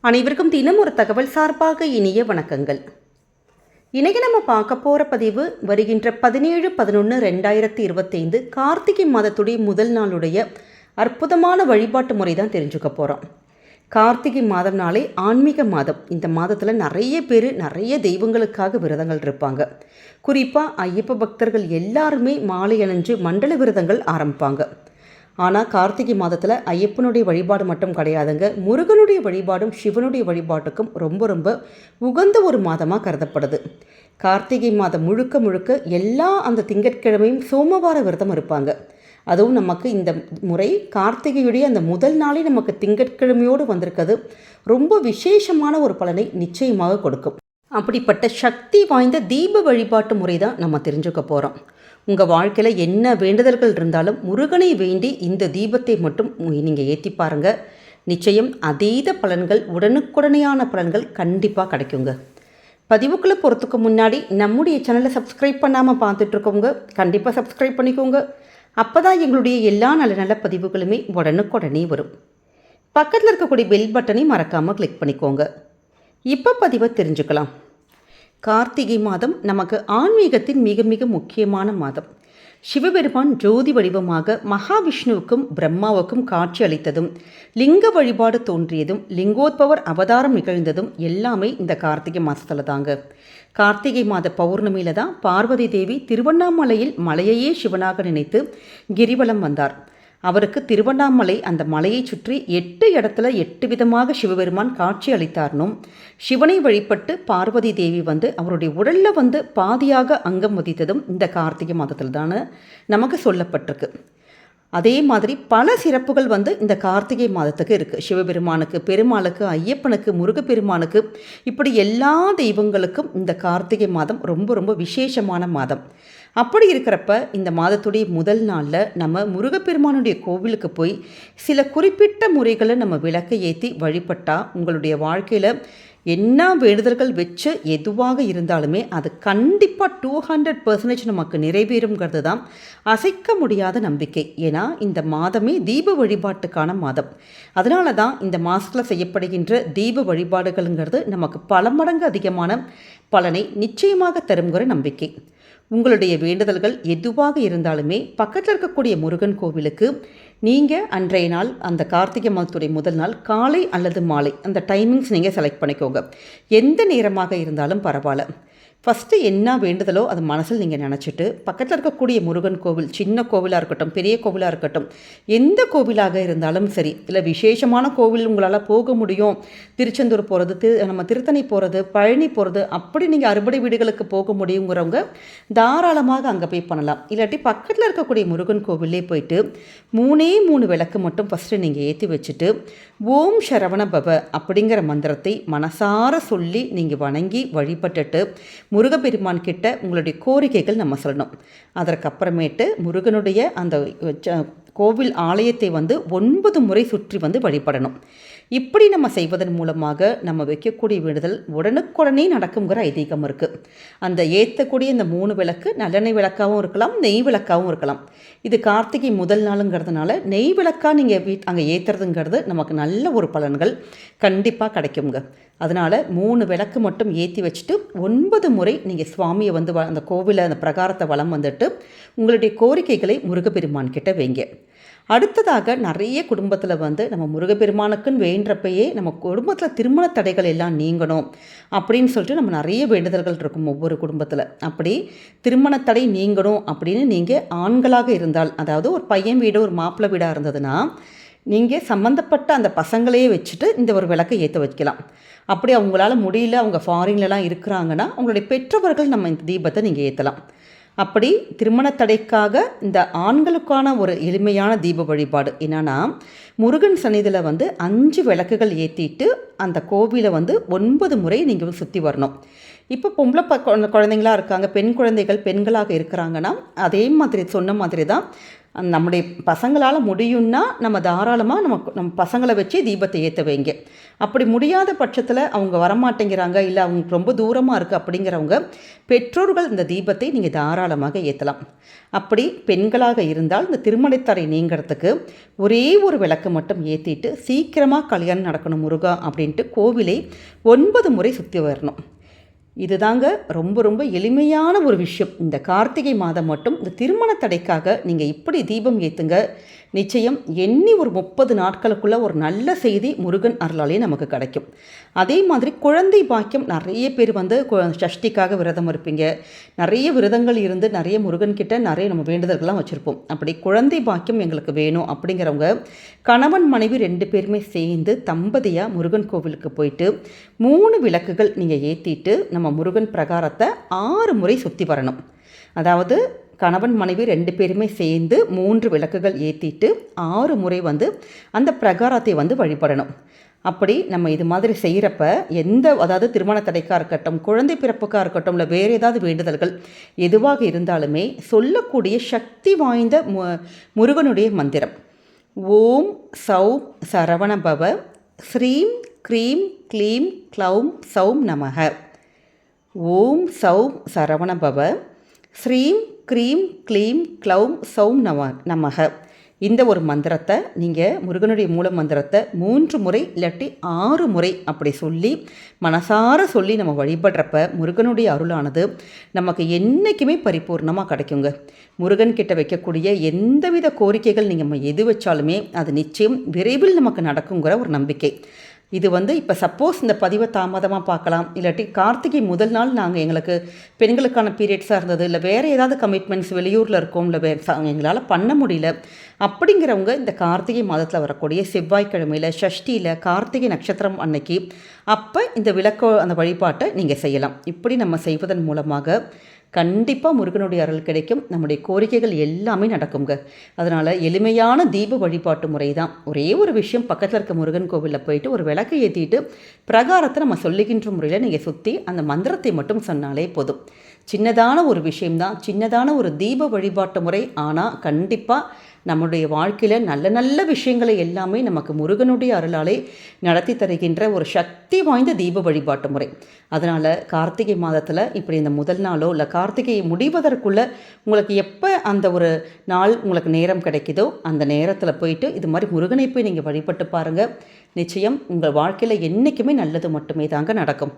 அனைவருக்கும் தினம் ஒரு தகவல் சார்பாக இனிய வணக்கங்கள். இன்றைக்கி நம்ம பார்க்க போகிற பதிவு வருகின்ற 17/11/2025 கார்த்திகை மாதத்துடைய முதல் நாளுடைய அற்புதமான வழிபாட்டு முறை தான் தெரிஞ்சுக்க போகிறோம். கார்த்திகை மாதம்னாலே ஆன்மீக மாதம். இந்த மாதத்தில் நிறைய பேர் நிறைய தெய்வங்களுக்காக விரதங்கள் இருப்பாங்க. குறிப்பாக ஐயப்ப பக்தர்கள் எல்லாருமே மாலை அணிஞ்சு மண்டல விரதங்கள் ஆரம்பிப்பாங்க. ஆனால் கார்த்திகை மாதத்தில் ஐயப்பனுடைய வழிபாடு மட்டும் கிடையாதுங்க, முருகனுடைய வழிபாடும் சிவனுடைய வழிபாட்டுக்கும் ரொம்ப ரொம்ப உகந்த ஒரு மாதமாக கருதப்படுது. கார்த்திகை மாதம் முழுக்க முழுக்க எல்லா அந்த திங்கட்கிழமையும் சோமவார விரதம் இருப்பாங்க. அதுவும் நமக்கு இந்த முறை கார்த்திகையுடைய அந்த முதல் நாளே நமக்கு திங்கட்கிழமையோடு வந்திருக்கிறது ரொம்ப விசேஷமான ஒரு பலனை நிச்சயமாக கொடுக்கும். அப்படிப்பட்ட சக்தி வாய்ந்த தீப வழிபாட்டு முறை தான் நம்ம தெரிஞ்சுக்க போகிறோம். உங்கள் வாழ்க்கையில் என்ன வேண்டுதல்கள் இருந்தாலும் முருகனை வேண்டி இந்த தீபத்தை மட்டும் நீங்கள் ஏற்றி பாருங்கள். நிச்சயம் அதீத பலன்கள், உடனுக்குடனேயான பலன்கள் கண்டிப்பாக கிடைக்குங்க. பதிவுக்குள்ளே போகிறதுக்கு முன்னாடி நம்முடைய சேனலை சப்ஸ்கிரைப் பண்ணாமல் பார்த்துட்ருக்கவங்க கண்டிப்பாக சப்ஸ்கிரைப் பண்ணிக்கோங்க. அப்போ தான் எங்களுடைய எல்லா நல்ல நல்ல பதிவுகளுமே உடனுக்குடனே வரும். பக்கத்தில் இருக்கக்கூடிய பெல் பட்டனை மறக்காமல் கிளிக் பண்ணிக்கோங்க. இப்போ பதிவை தெரிஞ்சுக்கலாம். கார்த்திகை மாதம் நமக்கு ஆன்மீகத்தின் மிக மிக முக்கியமான மாதம். சிவபெருமான் ஜோதி வடிவமாக மகாவிஷ்ணுவுக்கும் பிரம்மாவுக்கும் காட்சி அளித்ததும், லிங்க வழிபாடு தோன்றியதும், லிங்கோத்பவர் அவதாரம் நிகழ்ந்ததும் எல்லாமே இந்த கார்த்திகை மாதத்தில் தாங்க. கார்த்திகை மாத பௌர்ணமியில் தான் பார்வதி தேவி திருவண்ணாமலையில் மலையையே சிவனாக நினைத்து கிரிவலம் வந்தார். அவருக்கு திருவண்ணாமலை அந்த மலையை சுற்றி 8 இடத்துல 8 விதமாக சிவபெருமான் காட்சி அளித்தார்னும், சிவனை வழிபட்டு பார்வதி தேவி அவருடைய உடலில் பாதியாக அங்கம் வதித்ததும் இந்த கார்த்திகை மாதத்தில் தானே நமக்கு சொல்லப்பட்டிருக்கு. அதே மாதிரி பல சிறப்புகள் இந்த கார்த்திகை மாதத்துக்கு இருக்குது. சிவபெருமானுக்கு, பெருமாளுக்கு, ஐயப்பனுக்கு, முருகப்பெருமானுக்கு, இப்படி எல்லா தெய்வங்களுக்கும் இந்த கார்த்திகை மாதம் ரொம்ப ரொம்ப விசேஷமான மாதம். அப்படி இருக்கிறப்ப இந்த மாதத்துடைய முதல் நாளில் நம்ம முருகப்பெருமானுடைய கோவிலுக்கு போய் சில குறிப்பிட்ட முறைகளை நம்ம விளக்கை ஏற்றி வழிபட்டால் உங்களுடைய வாழ்க்கையில் என்ன வேண்டுதல்கள் வச்சு எதுவாக இருந்தாலுமே அது கண்டிப்பாக 200% நமக்கு நிறைவேறுங்கிறது தான் அசைக்க முடியாத நம்பிக்கை. ஏன்னா இந்த மாதமே தீப வழிபாட்டுக்கான மாதம். அதனால தான் இந்த மாதத்தில் செய்யப்படுகின்ற தீப வழிபாடுகள்ங்கிறது நமக்கு பல மடங்கு அதிகமான பலனை நிச்சயமாக தருங்கிற நம்பிக்கை. உங்களுடைய வேண்டுதல்கள் எதுவாக இருந்தாலுமே பக்கத்தில் இருக்கக்கூடிய முருகன் கோவிலுக்கு நீங்கள் அன்றைய நாள் அந்த கார்த்திகை மாதத்துடைய முதல் நாள் காலை அல்லது மாலை அந்த டைமிங்ஸ் நீங்கள் செலக்ட் பண்ணிக்கோங்க. எந்த நேரமாக இருந்தாலும் பரவாயில்ல. ஃபஸ்ட்டு என்ன வேண்டுதலோ அது மனசில் நீங்கள் நினச்சிட்டு பக்கத்தில் இருக்கக்கூடிய முருகன் கோவில், சின்ன கோவிலாக இருக்கட்டும், பெரிய கோவிலாக இருக்கட்டும், எந்த கோவிலாக இருந்தாலும் சரி, இல்லை விசேஷமான கோவில் உங்களால் போக முடியும், திருச்செந்தூர் போகிறது, நம்ம திருத்தணி போகிறது, பழனி போகிறது, அப்படி நீங்கள் அறுபடை வீடுகளுக்கு போக முடியுங்கிறவங்க தாராளமாக அங்கே போய் பண்ணலாம். இல்லாட்டி பக்கத்தில் இருக்கக்கூடிய முருகன் கோவிலே போயிட்டு 3 விளக்கு மட்டும் ஃபஸ்ட்டு நீங்கள் ஏற்றி வச்சுட்டு ஓம் சரவண பவ அப்படிங்கிற மந்திரத்தை மனசார சொல்லி நீங்கள் வணங்கி வழிபட்டுட்டு முருகப்பெருமான் கிட்ட உங்களுடைய கோரிக்கைகள் நம்ம சொல்லணும். அதற்கப்புறமேட்டு முருகனுடைய அந்த கோவில் ஆலயத்தை 9 முறை சுற்றி வழிபடணும். இப்படி நம்ம செய்வதன் மூலமாக நம்ம வைக்கக்கூடிய வேண்டுதல் உடனுக்குடனே நடக்குங்கிற ஐதீகம் இருக்குது. அந்த ஏற்றக்கூடிய இந்த 3 விளக்கு நல்லெண்ணெய் விளக்காகவும் இருக்கலாம், நெய் விளக்காகவும் இருக்கலாம். இது கார்த்திகை முதல் நாளுங்கிறதுனால நெய் விளக்காக நீங்கள் அங்கே ஏற்றுறதுங்கிறது நமக்கு நல்ல ஒரு பலன்கள் கண்டிப்பாக கிடைக்குங்க. அதனால் 3 விளக்கு மட்டும் ஏற்றி வச்சுட்டு 9 முறை நீங்கள் சுவாமியை அந்த கோவிலை அந்த பிரகாரத்தை வலம் உங்களுடைய கோரிக்கைகளை முருகப்பெருமான் கிட்ட வைங்க. அடுத்ததாக நிறைய குடும்பத்தில் நம்ம முருகப்பெருமானுக்குன்னு வேண்டப்பயே நம்ம குடும்பத்தில் திருமண தடைகள் எல்லாம் நீங்கணும் அப்படின்னு சொல்லிட்டு நம்ம நிறைய வேண்டுதல்கள் இருக்கும் ஒவ்வொரு குடும்பத்தில். அப்படி திருமண தடை நீங்கணும் அப்படின்னு நீங்கள் ஆண்களாக இருந்தால், அதாவது ஒரு பையன் வீடு ஒரு மாப்பிள்ளை வீடாக இருந்ததுன்னா நீங்கள் சம்மந்தப்பட்ட அந்த பசங்களையே வச்சுட்டு இந்த ஒரு விளக்கை ஏற்ற வைக்கலாம். அப்படி அவங்களால முடியல, அவங்க ஃபாரின்லலாம் இருக்கிறாங்கன்னா அவங்களுடைய பெற்றவர்கள் நம்ம இந்த தீபத்தை நீங்கள் ஏற்றலாம். அப்படி திருமண தடைக்காக இந்த ஆண்களுக்கான ஒரு எளிமையான தீப வழிபாடு என்னன்னா, முருகன் சன்னிதியில் 5 விளக்குகள் ஏற்றிட்டு அந்த கோவிலை 9 முறை நீங்கள் சுற்றி வரணும். இப்போ பொம்பளை குழந்தைங்களாக இருக்காங்க, பெண் குழந்தைகள் பெண்களாக இருக்கிறாங்கன்னா அதே மாதிரி சொன்ன மாதிரி தான் நம்முடைய பசங்களால் முடியும்னா நம்ம தாராளமாக நம்ம பசங்களை வச்சு தீபத்தை ஏற்ற வைங்க. அப்படி முடியாத பட்சத்தில் அவங்க வரமாட்டேங்கிறாங்க, இல்லை அவங்க ரொம்ப தூரமாக இருக்குது அப்படிங்கிறவங்க பெற்றோர்கள் இந்த தீபத்தை நீங்கள் தாராளமாக ஏற்றலாம். அப்படி பெண்களாக இருந்தால் இந்த திருமணத்தடை நீங்கிறதுக்கு ஒரே ஒரு விளக்கு மட்டும் ஏற்றிட்டு சீக்கிரமாக கல்யாணம் நடக்கணும் முருகா அப்படின்ட்டு கோவிலை 9 முறை சுற்றி வரணும். இதுதாங்க ரொம்ப ரொம்ப எளிமையான ஒரு விஷயம். இந்த கார்த்திகை மாதம் மட்டும் இந்த திருமண தடைக்காக நீங்கள் இப்படி தீபம் ஏற்றுங்க. நிச்சயம் எண்ணி ஒரு 30 நாட்களுக்குள்ள ஒரு நல்ல செய்தி முருகன் அருளாலே நமக்கு கிடைக்கும். அதே மாதிரி குழந்தை பாக்கியம், நிறைய பேர் வந்து சஷ்டிக்காக விரதம் இருப்பீங்க. நிறைய விரதங்கள் இருந்து நிறைய முருகன் கிட்ட நிறைய நம்ம வேண்டுதல்கள்லாம் வச்சுருப்போம். அப்படி குழந்தை பாக்கியம் எங்களுக்கு வேணும் அப்படிங்கிறவங்க கணவன் மனைவி 2 பேருமே சேர்ந்து தம்பதியாக முருகன் கோவிலுக்கு போயிட்டு 3 விளக்குகள் நீங்கள் ஏற்றிட்டு நம்ம முருகன் பிரகாரத்தை 6 முறை சுற்றி வரணும். அதாவது கணவன் மனைவி 2 பேருமே சேர்ந்து 3 விளக்குகள் ஏற்றிட்டு 6 முறை வந்து அந்த பிரகாரத்தை வந்து வழிபடணும். அப்படி நம்ம இது மாதிரி செய்கிறப்ப அதாவது திருமண தடைக்காக இருக்கட்டும், குழந்தை பிறப்புக்காக இருக்கட்டும், இல்லை வேறு ஏதாவது வேண்டுதல்கள் எதுவாக இருந்தாலுமே சொல்லக்கூடிய சக்தி வாய்ந்த முருகனுடைய மந்திரம் ஓம் சௌம் சரவணபவ ஸ்ரீம் க்ரீம் க்ளீம் க்ளௌம் சௌம் நமக. ஓம் சௌம் சரவணபவ ஸ்ரீம் க்ரீம் க்ளீம் க்ளௌம் சௌம் நமக. இந்த ஒரு மந்திரத்தை நீங்கள் முருகனுடைய மூல மந்திரத்தை 3 முறை இல்லாட்டி 6 முறை அப்படி சொல்லி மனசார சொல்லி நம்ம வழிபடுறப்ப முருகனுடைய அருளானது நமக்கு என்றைக்குமே பரிபூர்ணமாக கிடைக்குங்க. முருகன் கிட்ட வைக்கக்கூடிய எந்தவித கோரிக்கைகள் நீங்கள் எது வச்சாலுமே அது நிச்சயம் விரைவில் நமக்கு நடக்குங்கிற ஒரு நம்பிக்கை. இது வந்து இப்போ சப்போஸ் இந்த பதிவை தாமதமாக பார்க்கலாம், இல்லாட்டி கார்த்திகை முதல் நாள் எங்களுக்கு பெண்களுக்கான பீரியட்ஸாக இருந்தது, இல்லை வேறு ஏதாவது கமிட்மெண்ட்ஸ் வெளியூரில் இருக்கோம், இல்லை எங்களால் பண்ண முடியல அப்படிங்கிறவங்க இந்த கார்த்திகை மாதத்தில் வரக்கூடிய செவ்வாய்க்கிழமையில் சஷ்டியில் கார்த்திகை நட்சத்திரம் அன்னைக்கு அப்போ இந்த அந்த வழிபாட்டை நீங்கள் செய்யலாம். இப்படி நம்ம செய்வதன் மூலமாக கண்டிப்பாக முருகனுடைய அருள் கிடைக்கும். நம்முடைய கோரிக்கைகள் எல்லாமே நடக்குங்க. அதனால் எளிமையான தீப வழிபாட்டு முறை தான். ஒரே ஒரு விஷயம், பக்கத்தில் இருக்க முருகன் கோவிலில் போயிட்டு ஒரு விளக்கு ஏற்றிட்டு பிரகாரத்தை நம்ம சொல்லுகின்ற முறையில் நீங்கள் சுற்றி அந்த மந்திரத்தை மட்டும் சொன்னாலே போதும். சின்னதான ஒரு விஷயம்தான், சின்னதான ஒரு தீப வழிபாட்டு முறை. ஆனால் கண்டிப்பாக நம்முடைய வாழ்க்கையில் நல்ல நல்ல விஷயங்களை எல்லாமே நமக்கு முருகனுடைய அருளாலே நடத்தி தருகின்ற ஒரு சக்தி வாய்ந்த தீப வழிபாட்டு முறை. அதனால் கார்த்திகை மாதத்தில் இப்படி இந்த முதல் நாளோ இல்லை கார்த்திகை முடிவதற்குள்ளே உங்களுக்கு எப்போ அந்த ஒரு நாள் உங்களுக்கு நேரம் கிடைக்குதோ அந்த நேரத்தில் போயிட்டு இது மாதிரி முருகனை போய் நீங்கள் வழிபட்டு பாருங்கள். நிச்சயம் உங்கள் வாழ்க்கையில் என்றைக்குமே நல்லது மட்டுமே தாங்க நடக்கும்.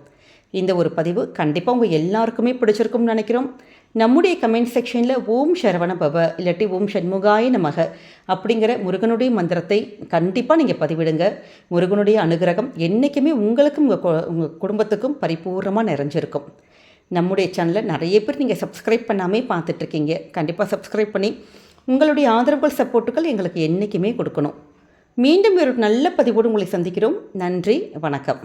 இந்த ஒரு பதிவு கண்டிப்பாக உங்கள் எல்லாருக்குமே பிடிச்சிருக்கும்னு நினைக்கிறோம். நம்முடைய கமெண்ட் செக்ஷனில் ஓம் சரவண பவ இல்லாட்டி ஓம் சண்முகாய நமக அப்படிங்கிற முருகனுடைய மந்திரத்தை கண்டிப்பாக நீங்கள் பதிவிடுங்க. முருகனுடைய அனுகிரகம் என்றைக்குமே உங்களுக்கும் உங்கள் குடும்பத்துக்கும் பரிபூர்ணமாக நிறைஞ்சிருக்கும். நம்முடைய சேனலை நிறைய பேர் நீங்கள் சப்ஸ்கிரைப் பண்ணாமல் பார்த்துட்ருக்கீங்க. கண்டிப்பாக சப்ஸ்கிரைப் பண்ணி உங்களுடைய ஆதரவுகள் சப்போர்ட்டுகள் எங்களுக்கு என்றைக்குமே கொடுக்கணும். மீண்டும் ஒரு நல்ல பதிவோடு உங்களை சந்திக்கிறோம். நன்றி, வணக்கம்.